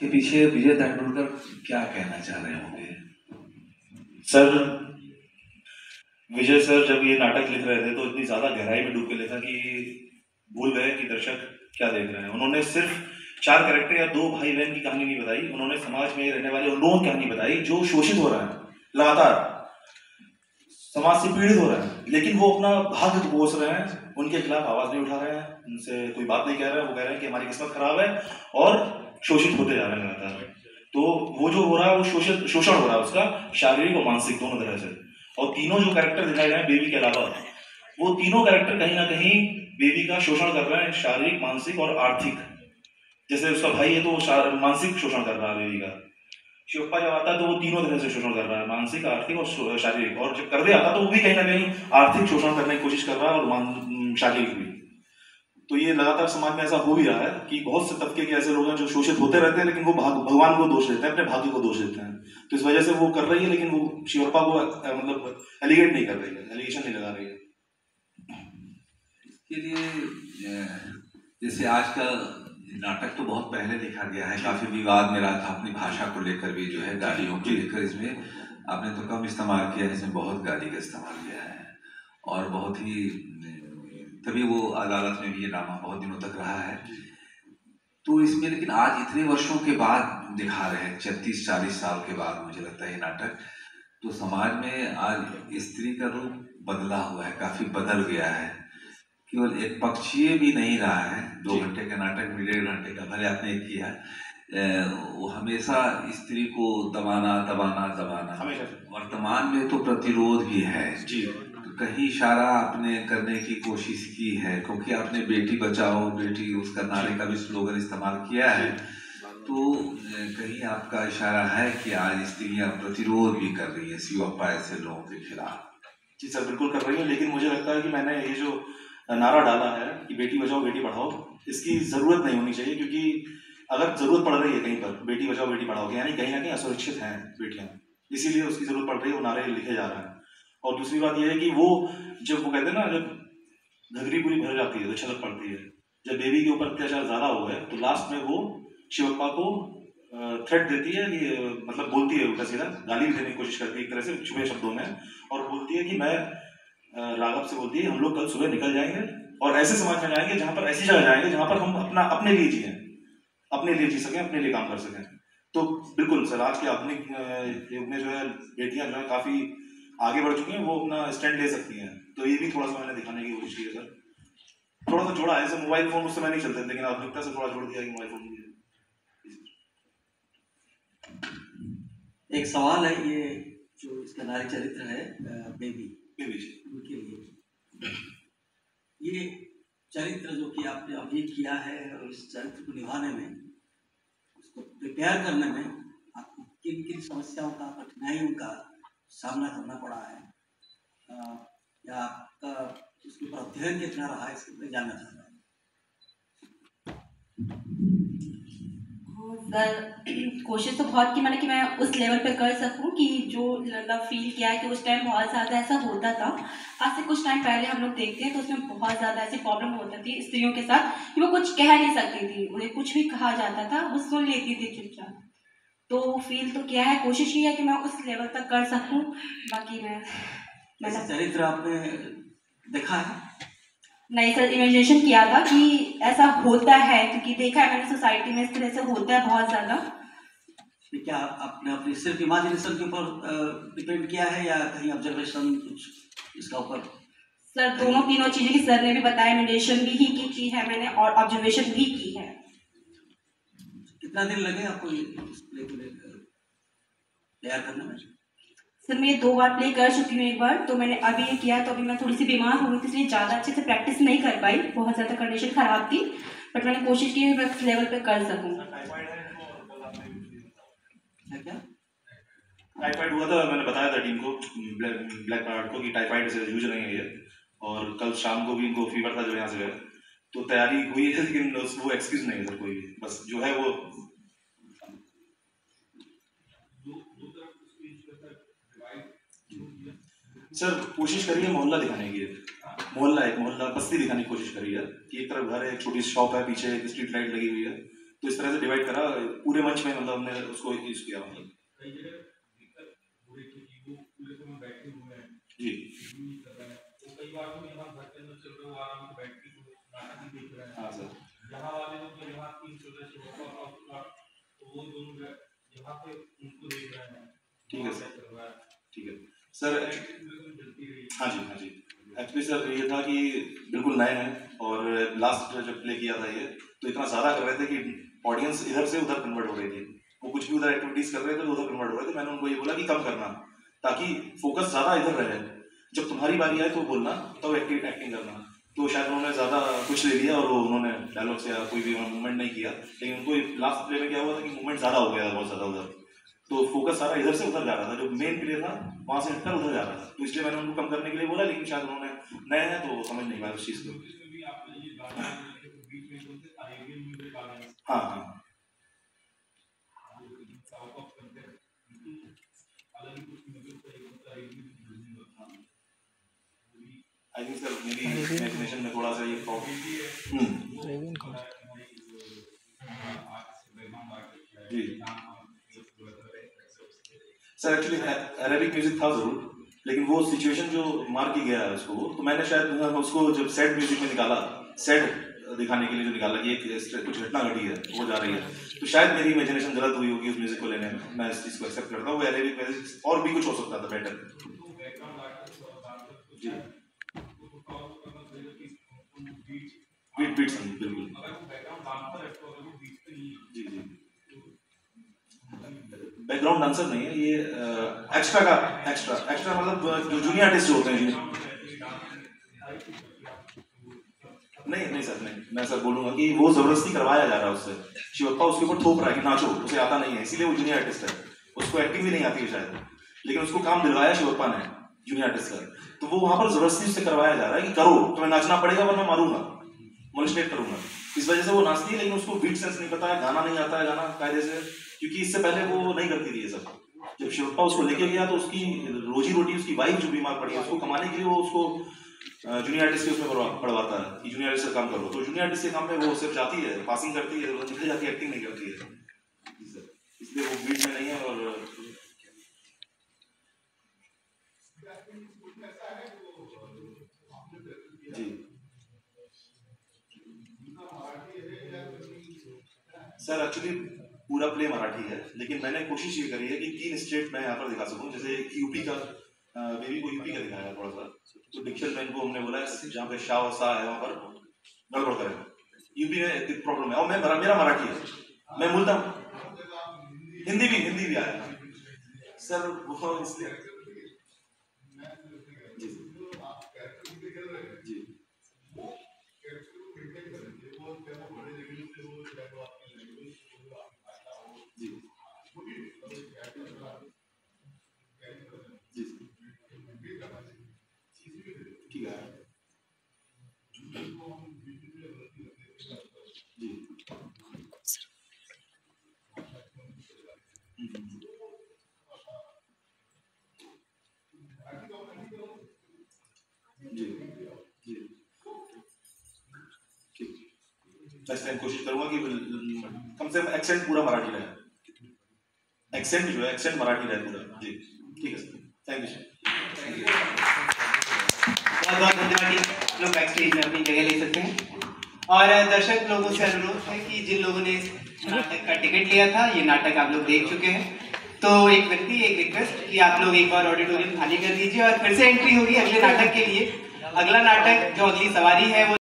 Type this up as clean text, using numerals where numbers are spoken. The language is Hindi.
के पीछे विजय तेंदुलकर क्या कहना चाह रहे होंगे? सर, विजय सर जब ये नाटक लिख रहे थे तो इतनी ज्यादा गहराई में डूब के लिखा कि भूल गए कि दर्शक क्या देख रहे हैं। उन्होंने सिर्फ 4 कैरेक्टर या 2 भाई बहन की कहानी नहीं बताई, उन्होंने समाज में रहने वाले उन लोगों की कहानी बताई जो शोषित हो रहे हैं, लगातार समाज से पीड़ित हो रहे हैं, लेकिन वो अपना भाग्य कोस रहे हैं, उनके खिलाफ आवाज नहीं उठा रहे हैं, उनसे कोई बात नहीं कह रहे हैं। वो कह रहे हैं कि हमारी किस्मत खराब है और शोषित होते जा रहे हैं लगातार। तो वो जो हो रहा है वो शोषण हो रहा है उसका, शारीरिक और मानसिक दोनों तरह से। और तीनों जो कैरेक्टर दिखाए गए हैं बेबी के अलावा, वो तीनों कैरेक्टर कहीं ना कहीं बेबी का शोषण कर रहे हैं, शारीरिक, मानसिक और आर्थिक। जैसे उसका भाई है तो वो मानसिक शोषण कर रहा है बेबी का। शिवप्पा जब आता है तो वो तीनों तरह से शोषण कर रहा है, मानसिक, आर्थिक और शारीरिक। और जब कर दे आता तो वो भी कहीं ना कहीं आर्थिक शोषण करने की कोशिश कर रहा है और शारीरिक भी। तो ये लगातार समाज में ऐसा हो भी रहा है कि बहुत से तबके के ऐसे लोग हैं जो शोषित होते रहते हैं, लेकिन वो भगवान को दोष देते हैं, अपने भाग्य को दोष देते हैं। तो इस वजह से वो कर रही है, लेकिन वो शिवप्पा को मतलब एलिगेट नहीं कर रही है, एलिगेशन नहीं लगा रही है। इसके लिए जैसे आज का नाटक तो बहुत पहले लिखा गया है, काफी विवाद में रहा था अपनी भाषा को लेकर भी, जो है गालियों को लेकर। इसमें आपने तो कम इस्तेमाल किया, इसमें बहुत गाली का इस्तेमाल किया है और बहुत ही, तभी वो अदालत में भी ये ड्रामा बहुत दिनों तक रहा है। तो इसमें लेकिन आज इतने वर्षों के बाद दिखा रहे हैं, 36-40 साल के बाद मुझे लगता है ये नाटक, तो समाज में आज स्त्री का रूप बदला हुआ है, काफी बदल गया है। केवल एक पक्षीय भी नहीं रहा है। 2 घंटे का नाटक में 1.5 घंटे का भले आपने किया, वो हमेशा स्त्री को दबाना दबाना दबाना। वर्तमान में तो प्रतिरोध भी है जी, तो कहीं इशारा आपने करने की कोशिश की है, क्योंकि आपने बेटी बचाओ बेटी उसका नारे का भी स्लोगन इस्तेमाल किया है। तो कहीं आपका इशारा है कि आज स्त्रियां प्रतिरोध भी कर रही है शिवप्पा ऐसे लोगों के खिलाफ? जी सर, बिल्कुल कर रही है, लेकिन मुझे लगता है कि मैंने ये जो नारा डाला है कि बेटी बचाओ बेटी पढ़ाओ, इसकी जरूरत नहीं होनी चाहिए। क्योंकि अगर जरूरत पड़ रही है कहीं पर बेटी बचाओ बेटी पढ़ाओ की, यानी कहीं ना कहीं असुरक्षित हैं बेटियां, इसीलिए उसकी जरूरत पड़ रही है, वो नारे लिखे जा रहे हैं। और दूसरी बात यह है कि वो जब वो कहते हैं ना, जब घघरी पूरी भर जाती है तो छलक पड़ती है। जब बेबी के ऊपर अत्याचार ज्यादा हो गए तो लास्ट में वो शिवप्पा को थ्रेट देती है कि मतलब बोलती है, उल्टा सीधा गाली भी देने की कोशिश करती है एक तरह से छुपे शब्दों में, और बोलती है कि मैं राघव से बोलती है हम लोग कल सुबह निकल जाएंगे और ऐसे समाज में जाएंगे जहां पर, ऐसी जगह जाएंगे जहां पर हम अपने लिए जिए, अपने लिए जी सकें, अपने लिए काम कर सकें। तो बिल्कुल सर, आज के आधुनिक युग में जो है बेटियां जो है काफी आगे बढ़ चुकी हैं, वो अपना स्टैंड ले सकती हैं। तो ये भी थोड़ा सा मैंने दिखाने की कोशिश की है सर, थोड़ा सा जोड़ा है। जैसे मोबाइल फोन उस समय नहीं चलते, लेकिन आधुनिकता से थोड़ा जोड़ दिया कि मोबाइल फोन भी है। एक सवाल है, ये जो इसका नारी चरित्र है बेबी उनके लिए, ये चरित्र जो कि आपने अभी किया है और इस चरित्र को निभाने में, उसको प्रिपेयर करने में आपको किन किन समस्याओं का, कठिनाइयों का सामना करना पड़ा है, या आपका उसके ऊपर अध्ययन कितना रहा है, इसके बारे में जानना चाहता हूँ। सर, कोशिश तो बहुत की मैंने कि मैं उस लेवल पे कर सकूं कि जो मतलब फील किया है कि उस टाइम बहुत ज़्यादा ऐसा होता था। आज से कुछ टाइम पहले हम लोग देखते हैं तो उसमें बहुत ज़्यादा ऐसी प्रॉब्लम होती थी स्त्रियों के साथ कि वो कुछ कह नहीं सकती थी, उन्हें कुछ भी कहा जाता था वो सुन लेती थी चुपचाप। तो फील तो किया है, कोशिश की है कि मैं उस लेवल तक कर सकूँ। बाकी मैं चरित्र आपने देखा है? नहीं सर, इमेजिनेशन किया था कि ऐसा होता है, क्योंकि देखा है मैंने सोसाइटी में इस तरह से होता है बहुत ज्यादा। क्या आपने अपनी सिर्फ इमेजिनेशन के ऊपर डिपेंड किया है या कहीं ऑब्जर्वेशन कुछ इसका ऊपर? सर दोनों तीनों चीजें की सर ने भी बताया, इमेजिनेशन भी ही की है मैंने और ऑब्जर्वेशन भी की है। कितना दिन लगे आपको ये तैयार करने में? सर मैं 2 बार प्ले कर चुकी हूँ, एक बार तो मैंने अभी ये किया, तो अभी मैं थोड़ी सी बीमार हो गई थी इसलिए ज़्यादा अच्छे से प्रैक्टिस नहीं कर पाई, बहुत ज़्यादा कंडीशन खराब थी, बट मैंने कोशिश की मैं इस लेवल पे कर सकूँ। टाइफाइड हुआ था, मैंने बताया था टीम को, ब्लैक पार्ट को, कि टाइफाइड से जूझ रही है ये, और कल शाम को भी इनको फीवर था जब यहाँ से गए, तो तैयारी हुई है, लेकिन वो एक्सक्यूज नहीं है सर कोई भी, बस जो है वो सर कोशिश करिए मोहल्ला दिखाने की, मोहल्ला बस्ती दिखाने की कोशिश करी है कि एक तरफ घर है, एक छोटी सी शॉप है, पीछे एक स्ट्रीट लाइट लगी हुई है, तो इस तरह से डिवाइड करा पूरे मंच में, मतलब हमने उसको यूज किया। जी हाँ सर, ठीक है सर, ठीक है सर। हाँ जी, हाँ जी। एक्चुअली सर ये था कि बिल्कुल नए हैं और लास्ट जब प्ले किया था ये, तो इतना ज़्यादा कर रहे थे कि ऑडियंस इधर से उधर कन्वर्ट हो रही थी। वो कुछ भी उधर एक्टिविटीज़ कर रहे थे, उधर कन्वर्ट हो रहे थे। मैंने उनको ये बोला कि कम करना, ताकि फोकस ज़्यादा इधर रहे। जब तुम्हारी बारी आए तो बोलना, तब एक्टिंग करना। तो शायद उन्होंने ज़्यादा कुछ ले लिया और वो उन्होंने डायलॉग्स या कोई भी मूवमेंट नहीं किया। लेकिन उनको लास्ट प्ले में क्या हुआ था कि मूवमेंट ज़्यादा हो गया था, बहुत ज़्यादा उधर, तो फोकस सारा इधर से उधर जा रहा था। जो मेन प्ले था वहाँ से हटकर उधर जा रहा था। तो इसलिए मैंने उनको कम करने के लिए बोला, लेकिन शायद उन्होंने नए हैं तो समझ नहीं पाया उस चीज़ को। हाँ हाँ आई थिंक सर मेरी इमेजिनेशन में थोड़ा सा ये प्रॉब्लम। जी सर, एक्चुअली अरेबिक म्यूजिक था जरूर, लेकिन वो सिचुएशन जो मार की गया है उसको, तो मैंने शायद उसको जब सैड म्यूजिक में निकाला, सैड दिखाने के लिए जो निकाला कि एक कुछ घटना घटी है, वो जा रही है, तो शायद मेरी इमेजिनेशन गलत हुई होगी उस म्यूजिक को लेने में। मैं इस चीज़ को एक्सेप्ट करता हूँ। वो अरेबिक म्यूजिक और भी कुछ हो सकता था बेटर। जी बीट संगीत बिल्कुल। जी जी, बैकग्राउंड डांसर नहीं है ये, एक्स्ट्रा मतलब जो जूनियर आर्टिस्ट होते हैं। नहीं सर, नहीं, मैं सर बोलूंगा कि वो जबरदस्ती करवाया जा रहा है उससे। शिवप्पा उसके ऊपर थोप रहा है कि नाचो, उसे आता नहीं है, इसीलिए वो जूनियर आर्टिस्ट है। उसको एक्टिंग भी नहीं आती है शायद, लेकिन उसको काम दिलवाया शिवप्पा ने जूनियर आर्टिस्ट का। तो वो वहां पर जबरदस्ती उससे करवाया जा रहा है कि करो, तुम्हें नाचना पड़ेगा वरना मारूंगा, मोलिस्टेट करूंगा। इस वजह से वो नाचती है, लेकिन उसको बीट सेंस नहीं पता है, गाना नहीं आता है, गाना कायदे से, क्योंकि इससे पहले वो नहीं करती थी ये सब। जब शिवप्पा उसको लेके गया तो उसकी रोजी रोटी, उसकी वाइफ जो बीमार पड़ी है, उसको कमाने के लिए वो उसको जूनियर आर्टिस्ट के उसमें पढ़वाता है कि जूनियर आर्टिस्ट से काम करो। तो जूनियर आर्टिस्ट के काम में वो सिर्फ जाती है, पासिंग करती है, निकल जाती है, एक्टिंग नहीं करती है, इसलिए वो बीट में नहीं है। और जी सर, एक्चुअली पूरा प्ले मराठी है, लेकिन मैंने कोशिश ये करी है कि 3 स्टेट मैं यहाँ पर दिखा सकूँ। जैसे यूपी का, बेबी को यूपी का दिखाया थोड़ा सा, तो डिक्शन में इनको हमने बोला जहाँ पे शाह और सा है वहाँ पर गड़बड़ करें। यूपी में प्रॉब्लम है, और मेरा मराठी है, मैं बोलता हूँ हिंदी भी आया सर, वो इसलिए। जी जी ठीक है जी जी, ठीक। नेक्स्ट टाइम कोशिश करूंगा कि कम से कम एक्सेंट पूरा मराठी रहे, एक्सेंट जो है एक्सेंट मराठी रहे पूरा। जी ठीक है सर, थैंक यू सर। बहुत बहुत धन्यवाद। लोग बैक स्टेज में अपनी जगह ले सकते हैं। और दर्शक लोगों से अनुरोध है कि जिन लोगों ने इस नाटक का टिकट लिया था, ये नाटक आप लोग देख चुके हैं, तो एक रिक्वेस्ट कि आप लोग एक बार ऑडिटोरियम खाली कर दीजिए और फिर से एंट्री होगी अगले नाटक के लिए। अगला नाटक जो अगली सवारी है वो